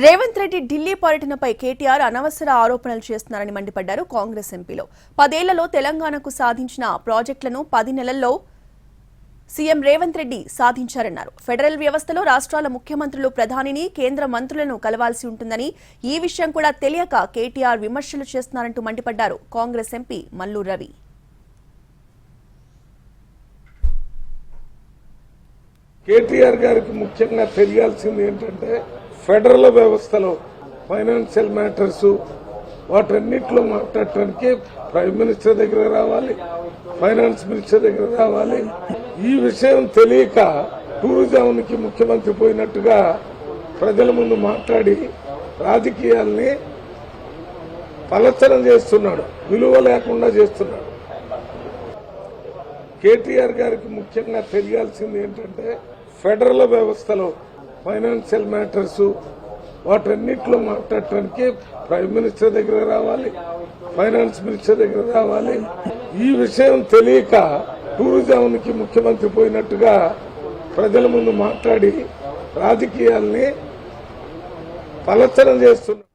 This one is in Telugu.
రేవంత్ రెడ్డి ఢిల్లీ పర్యటనపై కేటీఆర్ అనవసర ఆరోపణలు చేస్తున్నారని మండిపడ్డారు కాంగ్రెస్ ఎంపీలు. 10 ఏళ్లలో తెలంగాణకు సాధించిన ప్రాజెక్టులను 10 నెలల్లో సీఎం రేవంత్ రెడ్డి సాధించారన్నారు. ఫెడరల్ వ్యవస్థలో రాష్ట్రాల ముఖ్యమంత్రులు ప్రధానిని, కేంద్ర మంత్రులను కలవాల్సి ఉంటుందని, ఈ విషయం కూడా తెలియక కేటీఆర్ విమర్శలు చేస్తున్నారంటూ మండిపడ్డారు కాంగ్రెస్ ఎంపీ మల్లు రవి. కేటీఆర్ గారికి ముఖ్యంగా తెలియాల్సింది ఏంటంటే ఫెడరల్ వ్యవస్థలో ఫైనాన్షియల్ మ్యాటర్స్ వాటన్నిటిలో మాట్లాడటానికి ప్రైమ్ మినిస్టర్ దగ్గర రావాలి, ఫైనాన్స్ మినిస్టర్ దగ్గర రావాలి. ఈ విషయం తెలియక టూరిజంకి ముఖ్యమంత్రి పోయినట్టుగా ప్రజల ముందు మాట్లాడి రాజకీయాల్ని పలచనం చేస్తున్నాడు, విలువ లేకుండా చేస్తున్నాడు. కేటీఆర్ గారికి ముఖ్యంగా తెలియాల్సింది ఏంటంటే ఫెడరల్ వ్యవస్థలో ఫైనాన్షియల్ మ్యాటర్స్ వాటన్నిటిలో మాట్లాడటానికి ప్రైమ్ మినిస్టర్ దగ్గర రావాలి, ఫైనాన్స్ మినిస్టర్ దగ్గర రావాలి. ఈ విషయం తెలియక టూరిజంకి ముఖ్యమంత్రి పోయినట్టుగా ప్రజల ముందు మాట్లాడి రాజకీయాల్ని పలచనం చేస్తున్నారు.